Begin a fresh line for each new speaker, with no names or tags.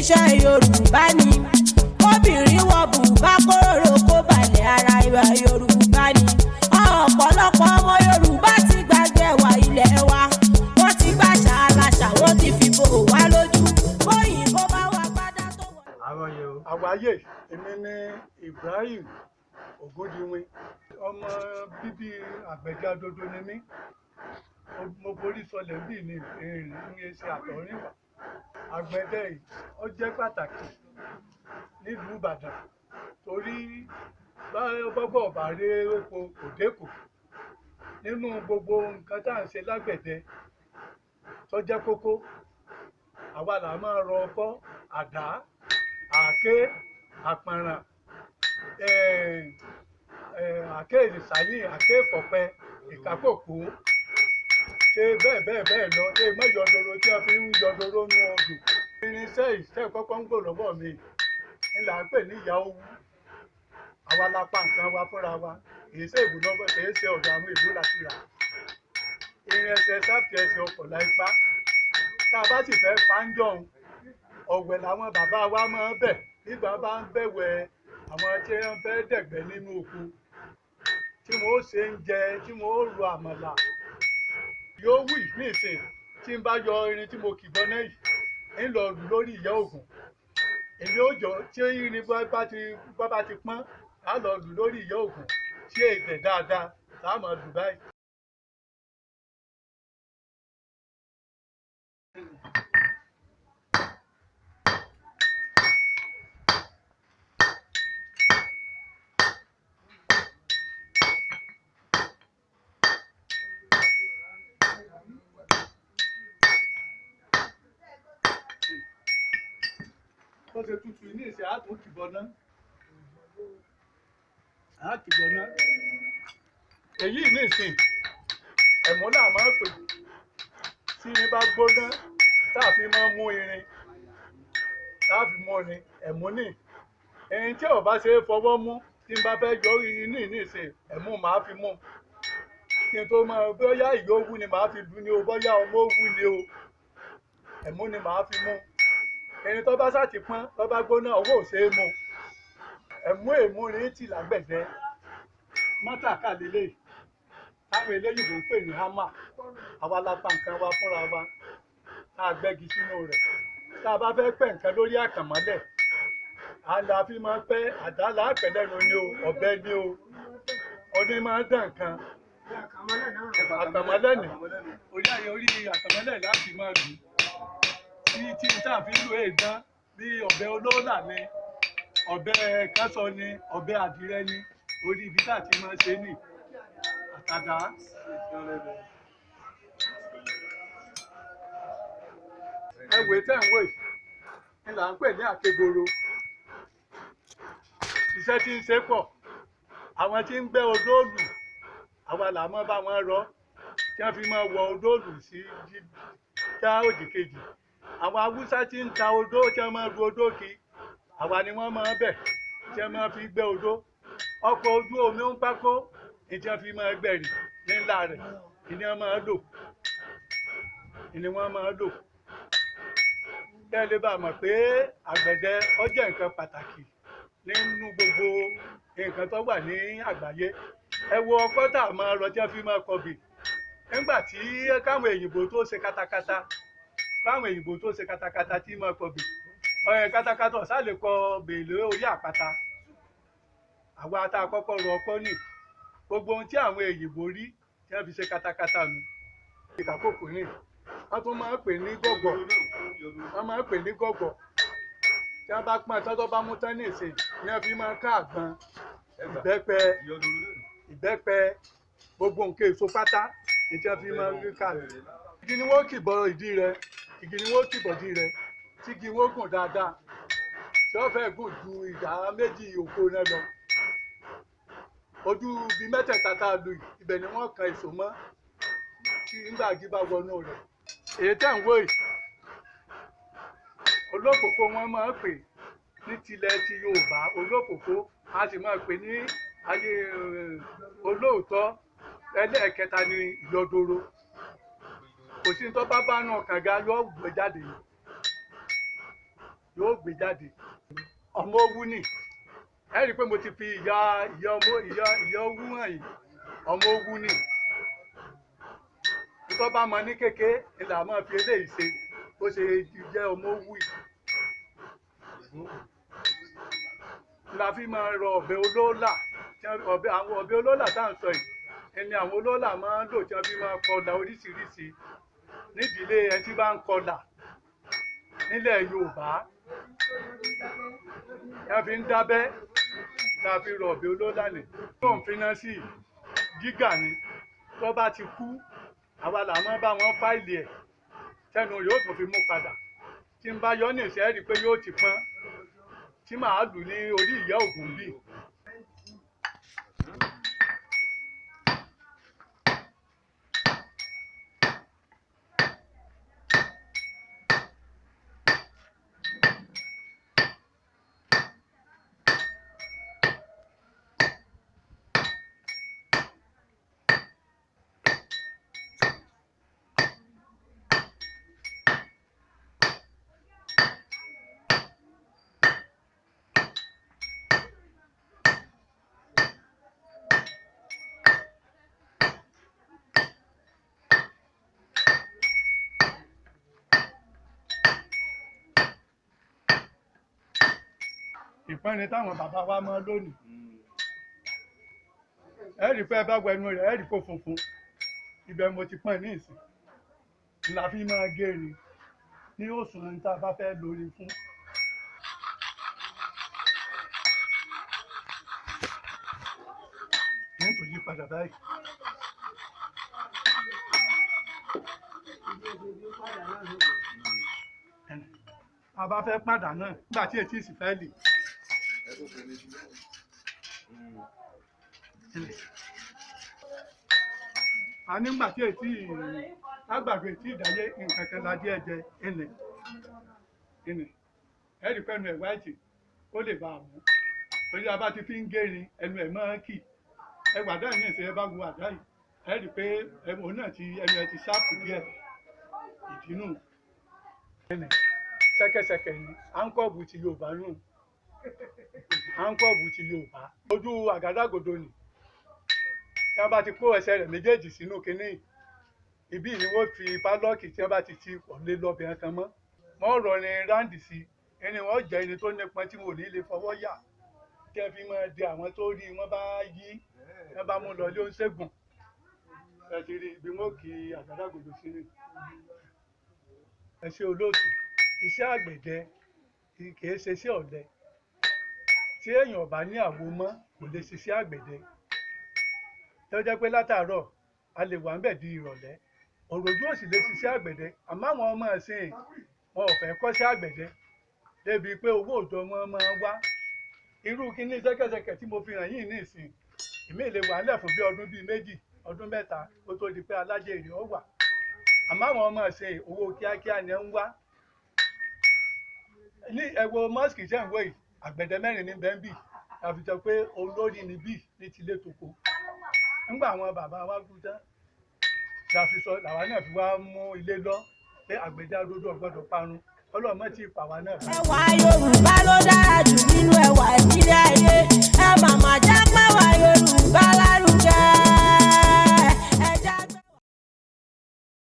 iṣẹ́ Yorùbá ni. Obìnrin wọ bùbá kóró kó balẹ̀ ara ìwà Yorùbá ni. Ọ̀pọ̀lọpọ̀ ọmọ Yorùbá ti gbàgbé ẹwà ilẹ̀ wa. Wọ́n ti gbàṣà aláṣà, wọ́n ti fi bò wá lójú. Bóyìnbó bá wá gbádá tó wọ̀.
Àwáyé, èmi ni Ibrahim Ògúndìwín, ọmọ bíbí Agbede Adodo ni mí. Mo borí sọlẹ̀ bí ní ṣe àtọ̀rìnwá. Agbede yìí ó jẹ́ pàtàkì nílùú Ìbàdàn torí bọ́bọ̀ ọ̀bà rí epo kò dékò. Nínú gbogbo nǹkan tá à ń ṣe lágbẹ̀dẹ tó jẹ́ kókó, àwa là máa rọ ọkọ́, àdá, àáké, àpọ̀nràn, àáké ìsàyìn, àáké ìkọ̀pẹ, ìkákòkò, ṣe bẹ́ẹ̀ lọ, ṣe mọ́yọ̀dọ̀rọ̀ tí a fi ń yọ̀dọ̀rọ̀ nú odò. Irinṣẹ́ ìṣẹ́ kọ́kọ́ ń gbò lọ́wọ́ mi ń là ń pè ní ìyá owú. Àwa la pa nǹkan wa fúnra wa, kì í ṣe ìbùdókọ̀, kì í ṣe ọ̀dọ̀ àwọn ìlú láti rà. Irin ẹsẹ̀ sáfì ẹsẹ̀ ọkọ̀ láìpá. Tá a bá sì fẹ́ pàǹjọ̀hún, ọ̀wẹ̀ làwọn bàbá wa máa ń bẹ̀ nígbà bá ń bẹ̀wẹ̀ àwọn tí wọ́n fẹ́ dẹ̀gbẹ́ nínú oko, tí wọ́n ó ṣe ń jẹ, tí wọ́n ó ro àmàlà. Yóò wù nísìn tí n bá yọ irin tí mo kì bọ́ná yìí ń lọ lù lórí ìyá Ògùn. Èmi ó jọ tí irin bá ti pọ́n á lọ lù lórí ìyá Ògùn tí èdè dáadáa tá a máa lù báyìí. Ó ṣe tutù ní ìṣe àtúntìbọná. Èyí ní ìsìn ẹ̀mú náà máa ń pè tí irin bá gbóná táà fi máa ń mú irin, táà fi mú ni ẹ̀mú ní. Ẹyin tí ò bá ṣe é fọwọ́ mú tí n bá fẹ́ yọ irin ní ìsìn ẹ̀mú màá fi mú. Kí n tó máa bóyá ìyá owú ni màá fi lù ní o, bóyá ọmọ owú ni o, ẹ̀mú ni màá fi mú. Ẹni tó bá sáti pọ́n, tó bá gbóná, owó ò ṣe é mú. Ẹ̀mú èmúrin tì lágbẹ̀dẹ. Mọ́tàkà lélẹ̀ táwọn eléyìnbó ń pè ní hámà. Àwa la pa nǹkan wa fúnra wa, tá a gbẹ́gi sínú rẹ̀. Tá a bá fẹ́ pẹ́ nǹkan lórí àkànmọ́lẹ̀, àlà fi máa pẹ́ àdá láàpẹ̀ lẹ́nu ni o, ọ̀bẹ ni o. Ọdún máa ń dán nǹkan. Àkànmọ́lẹ̀ ni orí àkànmọ́lẹ̀ láti máa lù. Tí tá a fi ń lò èèdán bí ọ̀bẹ olóòlà ni, ọ̀bẹ kásọ ni, ọ̀bẹ àdìrẹ ni, orí ibi tá a ti máa ṣe ní àtàdá. Ẹwẹ̀ tẹ́ ń wò yìí ni là ń pè ní àkegoro. Iṣẹ́ tí ń ṣe pọ̀, àwọn tí ń gbẹ́ odóòlù, àwa là máa bá wọn rọ, tí wọ́n fi máa wọ odóòlù sí já òdì kejì. Àwọn Haúsá tí ń ta odó tí wọ́n máa ru odó kí, àwa ni wọ́n máa bẹ̀ tí wọ́n máa fi gbẹ́ odó. Ọkọ̀ ojú omi ń pákó ní tí wọ́n fi máa gbẹ̀rì ní ńlá rẹ̀, ìní wọ́n máa lò. Tẹ́lẹ̀ bá mọ̀ pé àgbẹ̀dẹ ó jẹ́ nǹkan pàtàkì nínú gbogbo nǹkan tó wà ní àgbáyé. Ẹ wo ọkọ́ tá a máa rọ tí wọ́n fi máa kọbì. Nígbà tí káwọn èyìnbó tó ṣe katakata, tí máa kọbì, katakata ọ̀sá lè kọ bèèlè orí àpáta. Àwa tá a kọ́kọ́ rọ ọkọ́ nì, gbogbo ohun tí àwọn èyìnbó rí tí wọ́n fi ṣe katakata nù. Ìkàkòkò ní wọ́n tún máa ń pè ní gọ̀gọ̀. Tí wọ́n bá pọ́n tọ́tọ́ bá mú tán ní ìsìn ni wọ́n fi máa ń ká àgbọn, ìbẹ́pẹ, gbogbo nǹkan èso pátá ní tí wọ́n fi máa ń rí káàdì. Igi ni wọ́n kì bọ ìdí rẹ̀, tí igi wọ́n gùn dáadáa, tí wọ́n fẹ́ gùn ju ìdá méjì òkò náà lọ. Ojú bí mẹ́tẹ̀ẹ̀ta tá a lù yìí, ibẹ̀ ni wọ́n kan èso mọ́ tí nígbà igi bá wọnú rẹ̀. Èyí tẹ́ ń wò yìí, olófòfó wọn máa ń pè ní tilẹ̀ ti Yorùbá, olófòfó a sì máa pè ní ayé olóòótọ́. Ẹlẹ́ẹ̀kẹta ni ìyọdoro. Kò sí tó bá náà kànga yóò gbé jáde. yóò gbé jáde. Ọmọ owú ni ẹ rí i pé mo ti fi ìyá owú hàn yìí. Ọmọ owú ni tó bá mọ ní kéke ìlà máa fi eléyìí ṣe bó ṣe jẹ́ ọmọ owú yìí. La fi máa rọ ọ̀bẹ olóòlà àwọn ọ̀bẹ olóòlà tá à ń sọ yìí ẹni àwọn olóòlà máa ń lò tí wọ́n fi máa kọlà oríṣiríṣi nídìílé ẹ tí bá ń kọlà nílẹ̀ Yorùbá ẹ fi ń dábẹ́ la fi rọ ọ̀bẹ olóòlà ní. tó ń finá sí jígà ni tó bá ti kú àwa là máa bá wọn fáìlì ẹ̀ tẹnu yóò tún fi mú padà tí n bá yọ ní ìṣẹ́ rí i pé yóò ti pọ́n tí màá lù ní orí ìyá ògùn bíi. Ìpẹ́ni táwọn bàbá wa mọ́ lónìí ẹ rí i pé ẹ bá wọ ẹnu rẹ̀ ẹ rí i kó funfun ibẹ̀ mo ti pọ́n ní ìsìn la fi máa gé ni ní òṣùwọ̀n tá a bá fẹ́ lórí fún. ní kò yí padà báyìí. a bá fẹ́ padà náà nígbà tí ètí sì fẹ́ lè. a nígbà tí ètí lágbàgbé tí ìdáyé nǹkan kan la díẹ̀ jẹ ẹnì ẹ̀rí pẹ́nu ẹ̀ wáìtì ó lè bá a mú torí a bá ti fi ń gérin ẹnu ẹ̀ máa ń kì ẹ wà dáhùn ní ìṣẹ́ ẹ bá wo àdá yìí ẹ rí i pé òun náà ti ẹnu ẹ ti ṣáàpù díẹ̀ ìdínú ṣẹ̀kẹ̀ṣẹ̀kẹ̀ ni áńkọ́ọ̀bù ti Yorùbá nù áńkọ́ọ̀bù ti Yorùbá ojú àgádágodo ni tí wọ́n bá ti kó ẹsẹ̀ rẹ̀ méjèèjì sínú kinní ibí ni wọ́n fi pálọ́ọ̀kì tí wọ́n bá ti ọ̀lẹ lọ́bìnrin kan mọ́ wọ́n rọrin ráǹdì sí ẹni wọ́n jẹ́ ẹni tó nípọn tí wọn ò ní lè fọwọ́ yà tí wọ́n fi máa di àwọn tó rí wọ́n bá yí wọ́n bá mú lọ ilé oníṣègùn ẹ ti rí ibi wọn kì í àgádágodo sínú. ẹ ṣe olóòtú iṣẹ́ àgbẹ̀dẹ kì í ṣe iṣẹ́ ọ̀lẹ tí èèyàn bá ní àwo mọ́ kò lè ṣiṣẹ́ àgbẹ̀dẹ tó jẹ́ pé látàárọ̀ a lè wà ń bẹ̀ di ìrọ̀lẹ́ òròjú ò sì lè ṣiṣẹ́ àgbẹ̀dẹ àmọ́ àwọn ọmọ ẹ̀sìn wọn ò fẹ́ kọ́ṣẹ́ àgbẹ̀dẹ débi pé owó òòjọ́ wọn máa wá irú kíní ṣẹ́kẹ́ṣẹkẹ̀ tí mo fi hàn yín ní ìsìn ìmí lè wà nílẹ̀ fún bí ọdún bíi 2 ọdún 3 kó tó di pé alájèrè ó wà àmọ́ àwọn ọmọ ẹ̀sìn owó kíákíá ni ń wá ní ẹ̀wọ̀ mọ́sìkì jẹ́ ìwé yìí àgbẹ̀dẹ 4 ní bẹ́ńbì àfi jọ pé olórí ni bíi ní tilé toko nígbà àwọn bàbá wa kú tán làwa náà fi wá mú ilé lọ pé àgbẹ̀dẹ Adodo ọ̀gbọ́dọ̀ parun ọlọ́mọ tí ì pa wá náà.
ẹwà Yorùbá ló dára jù